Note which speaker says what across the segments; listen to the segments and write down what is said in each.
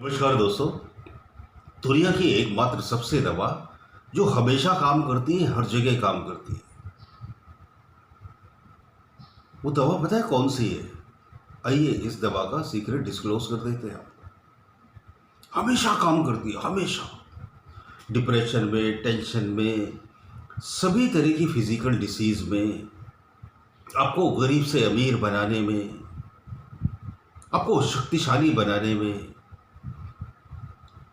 Speaker 1: नमस्कार दोस्तों। दुनिया की एकमात्र सबसे दवा जो हमेशा काम करती है, हर जगह काम करती है, वो दवा पता है कौन सी है? आइए इस दवा का सीक्रेट डिस्क्लोज कर देते हैं आपको। हमेशा काम करती है, हमेशा। डिप्रेशन में, टेंशन में, सभी तरह की फिजिकल डिसीज में, आपको गरीब से अमीर बनाने में, आपको शक्तिशाली बनाने में,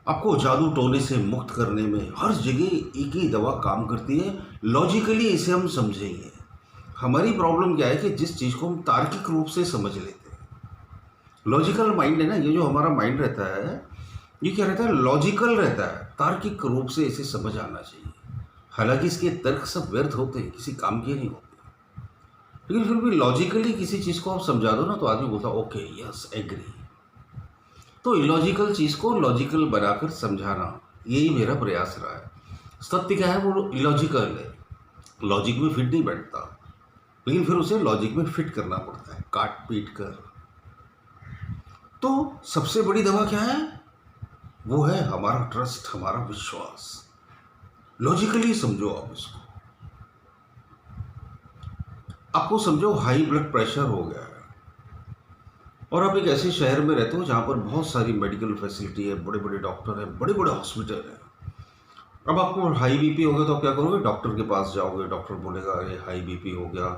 Speaker 1: आपको जादू टोने से मुक्त करने में, हर जगह एक ही दवा काम करती है। लॉजिकली इसे हम समझेंगे। हमारी प्रॉब्लम क्या है कि जिस चीज़ को हम तार्किक रूप से समझ लेते हैं, लॉजिकल माइंड है ना, ये जो हमारा माइंड रहता है, ये क्या रहता है? लॉजिकल रहता है। तार्किक रूप से इसे समझ आना चाहिए। हालांकि इसके तर्क सब व्यर्थ होते हैं, किसी काम के नहीं होते, लेकिन फिर भी लॉजिकली किसी चीज़ को आप समझा दो ना, तो आदमी बोलता है ओके, यस, एग्री। तो इलॉजिकल चीज़ को लॉजिकल बनाकर समझाना, यही मेरा प्रयास रहा है। सत्य क्या है? वो इलॉजिकल है, लॉजिक में फिट नहीं बैठता, लेकिन फिर उसे लॉजिक में फिट करना पड़ता है, काट पीट कर। तो सबसे बड़ी दवा क्या है? वो है हमारा ट्रस्ट, हमारा विश्वास। लॉजिकली समझो आप इसको। आपको समझो हाई ब्लड प्रेशर हो गया है और आप एक ऐसे शहर में रहते हो जहाँ पर बहुत सारी मेडिकल फैसिलिटी है, बड़े बड़े डॉक्टर हैं, बड़े बड़े हॉस्पिटल हैं। अब आपको हाई बीपी हो गया तो आप क्या करोगे? डॉक्टर के पास जाओगे। डॉक्टर बोलेगा अरे हाई बीपी हो गया,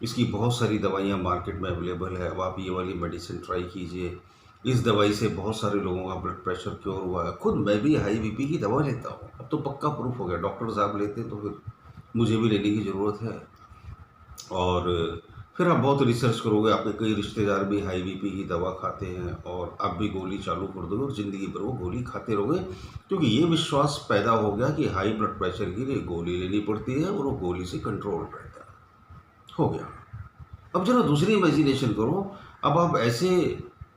Speaker 1: इसकी बहुत सारी दवाइयाँ मार्केट में अवेलेबल है, अब आप ये वाली मेडिसिन ट्राई कीजिए, इस दवाई से बहुत सारे लोगों का ब्लड प्रेशर क्योर हुआ है। खुद मैं भी हाई बीपी की दवा लेता हूँ, अब तो पक्का प्रूफ हो गया। डॉक्टर साहब लेते हैं तो फिर मुझे भी लेने की ज़रूरत है। और फिर आप बहुत रिसर्च करोगे, आपके कई रिश्तेदार भी हाई बीपी की दवा खाते हैं और आप भी गोली चालू कर दोगे और ज़िंदगी भर वो गोली खाते रहोगे, क्योंकि ये विश्वास पैदा हो गया कि हाई ब्लड प्रेशर के लिए गोली लेनी पड़ती है और वो गोली से कंट्रोल रहता है। हो गया। अब जरा दूसरी इमेजिनेशन करो। अब आप ऐसे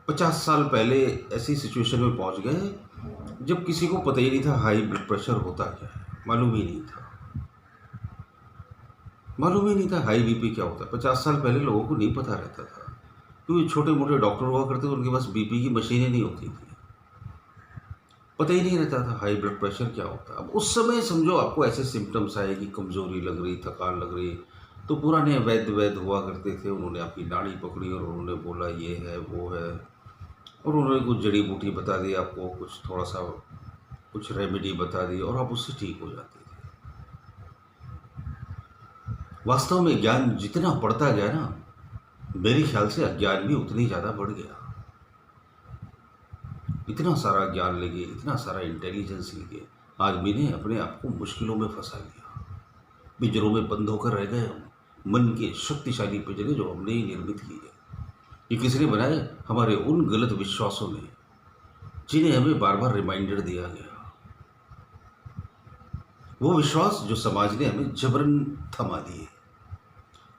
Speaker 1: 50 साल पहले ऐसी सिचुएशन में पहुंच गए जब किसी को पता ही नहीं था हाई ब्लड प्रेशर होता क्या है, मालूम ही नहीं था। मालूम ही नहीं था हाई बीपी क्या होता है। 50 साल पहले लोगों को नहीं पता रहता था, क्योंकि छोटे मोटे डॉक्टर हुआ करते थे, उनके पास बीपी की मशीनें नहीं होती थी, पता ही नहीं रहता था हाई ब्लड प्रेशर क्या होता है। अब उस समय समझो आपको ऐसे सिम्टम्स आए कि कमज़ोरी लग रही, थकान लग रही, तो पुराने वैद्य हुआ करते थे, उन्होंने आपकी नाड़ी पकड़ी और उन्होंने बोला ये है वो है, और उन्होंने कुछ जड़ी बूटी बता दी आपको, कुछ थोड़ा सा कुछ रेमेडी बता दी और आप उससे ठीक हो जाते थे। वास्तव में ज्ञान जितना बढ़ता गया ना, मेरे ख्याल से अज्ञान भी उतनी ज़्यादा बढ़ गया। इतना सारा ज्ञान लेके, इतना सारा इंटेलिजेंस लेके आदमी ने अपने आप को मुश्किलों में फंसा लिया। पिंजरों में बंद होकर रह गए हम, मन के शक्तिशाली पिंजरे जो हमने ही निर्मित किए। ये किसने बनाए? हमारे उन गलत विश्वासों ने, जिन्हें हमें बार बार रिमाइंडर दिया गया। वो विश्वास जो समाज ने हमें जबरन थमा दिए।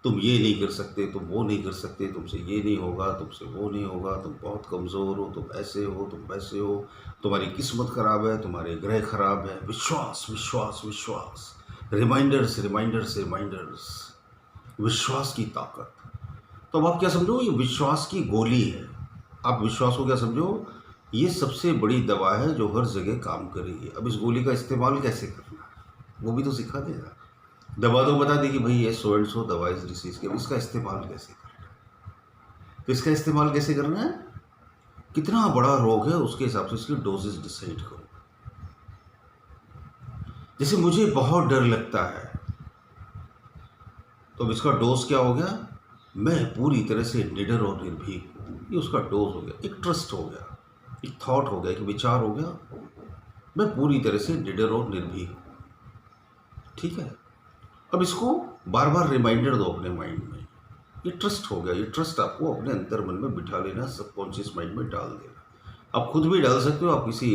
Speaker 1: तुम ये नहीं कर सकते, तुम वो नहीं कर सकते, तुमसे ये नहीं होगा, तुमसे वो नहीं होगा, तुम बहुत कमज़ोर हो, तुम ऐसे हो, तुम वैसे हो, तुम्हारी किस्मत खराब है, तुम्हारे ग्रह खराब है। विश्वास विश्वास विश्वास, रिमाइंडर्स रिमाइंडर्स रिमाइंडर्स, विश्वास की ताकत। तो अब आप क्या समझो? ये विश्वास की गोली है। आप विश्वास को क्या समझो? ये सबसे बड़ी दवा है जो हर जगह काम करेगी। अब इस गोली का इस्तेमाल कैसे करना है वो भी तो सिखा देगा। दवा तो बता दी कि भाई ये सो एंड सो दवा इस डिसीज के, इसका इस्तेमाल कैसे करना है? तो इसका इस्तेमाल कैसे करना है? कितना बड़ा रोग है उसके हिसाब से इसकी डोजेस डिसाइड करो। जैसे मुझे बहुत डर लगता है, तो अब इसका डोज क्या हो गया? मैं पूरी तरह से निडर और निर्भीक हूँ, ये उसका डोज हो गया। एक ट्रस्ट हो गया, एक थॉट हो गया, एक विचार हो गया, मैं पूरी तरह से निडर और निर्भीक हूँ। ठीक है। अब इसको बार बार रिमाइंडर दो अपने माइंड में। ये ट्रस्ट हो गया। ये ट्रस्ट आपको अपने अंतर मन में बिठा लेना, सबकॉन्शियस माइंड में डाल देना। आप खुद भी डाल सकते हो, आप किसी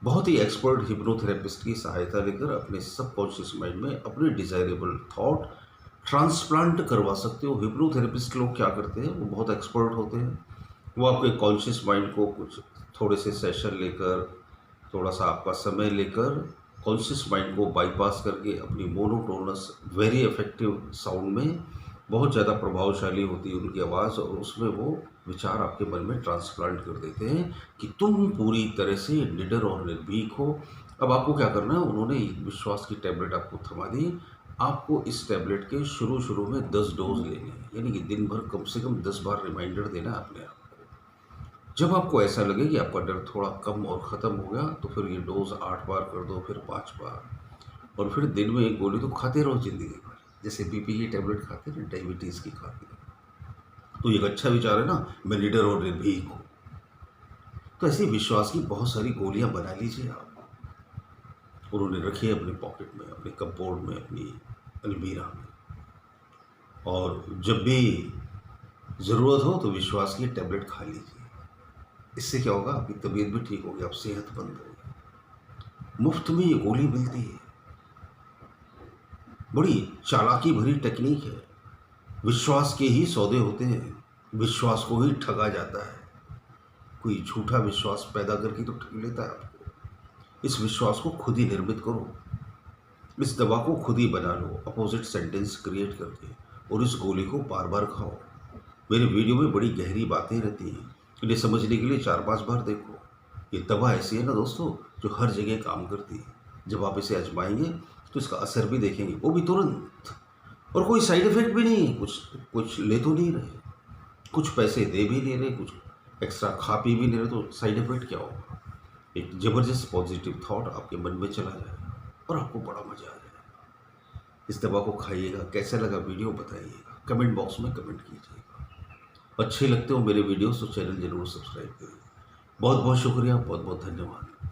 Speaker 1: बहुत ही एक्सपर्ट हिप्नोथेरेपिस्ट की सहायता लेकर अपने सबकॉन्शियस माइंड में अपने डिजायरेबल थॉट ट्रांसप्लांट करवा सकते हो। हिप्नोथेरेपिस्ट लोग क्या करते हैं, वो बहुत एक्सपर्ट होते हैं। वो आपके कॉन्शियस माइंड को कुछ थोड़े से सेशन लेकर, थोड़ा सा आपका समय लेकर, कॉन्शियस माइंड को बाईपास करके अपनी मोनोटोनस वेरी इफेक्टिव साउंड में बहुत ज़्यादा प्रभावशाली होती है उनकी आवाज़, और उसमें वो विचार आपके मन में ट्रांसप्लांट कर देते हैं कि तुम पूरी तरह से निडर और निर्भीक हो। अब आपको क्या करना है, उन्होंने विश्वास की टैबलेट आपको थमा दी। आपको इस टैबलेट के शुरू में 10 डोज लेने हैं, यानी कि दिन भर कम से कम 10 बार रिमाइंडर देना है अपने आप को। जब आपको ऐसा लगे कि आपका डर थोड़ा कम और ख़त्म हो गया, तो फिर ये डोज 8 बार कर दो, फिर 5 बार, और फिर दिन में एक गोली तो खाते रहो ज़िंदगी भर। जैसे बीपी की टैबलेट खाते हैं ना, डायबिटीज़ की खाते हैं। तो एक अच्छा विचार है ना, मैं निडर और निर्भीक हूँ। तो ऐसे विश्वास की बहुत सारी गोलियां बना लीजिए आप, और उन्हें रखिए अपने पॉकेट में, अपने कपबोर्ड में, अपनी अलमीरा में। और जब भी ज़रूरत हो तो विश्वास की टैबलेट खा लीजिए। इससे क्या होगा, आपकी तबीयत भी ठीक होगी, आप सेहतमंद होंगे। मुफ्त में ये गोली मिलती है, बड़ी चालाकी भरी टेक्निक है। विश्वास के ही सौदे होते हैं, विश्वास को ही ठगा जाता है। कोई झूठा विश्वास पैदा करके तो ठग लेता है आपको। इस विश्वास को खुद ही निर्मित करो, इस दवा को खुद ही बना लो अपोजिट सेंटेंस क्रिएट करके, और इस गोली को बार बार खाओ। मेरे वीडियो में बड़ी गहरी बातें रहती हैं, इन्हें समझने के लिए 4-5 बार देखो। ये दवा ऐसी है ना दोस्तों, जो हर जगह काम करती है। जब आप इसे आजमाएंगे तो इसका असर भी देखेंगे, वो भी तुरंत, और कोई साइड इफेक्ट भी नहीं है। कुछ कुछ ले तो नहीं रहे, कुछ पैसे दे भी नहीं रहे, कुछ एक्स्ट्रा खा पी भी नहीं रहे, तो साइड इफेक्ट क्या होगा। एक ज़बरदस्त पॉजिटिव थॉट आपके मन में चला जाएगा और आपको बड़ा मज़ा आ जाएगा। इस दवा को खाइएगा, कैसा लगा वीडियो बताइएगा, कमेंट बॉक्स में कमेंट कीजिएगा। अच्छे लगते हो मेरे वीडियोस तो चैनल ज़रूर सब्सक्राइब करिए। बहुत बहुत शुक्रिया, बहुत बहुत धन्यवाद।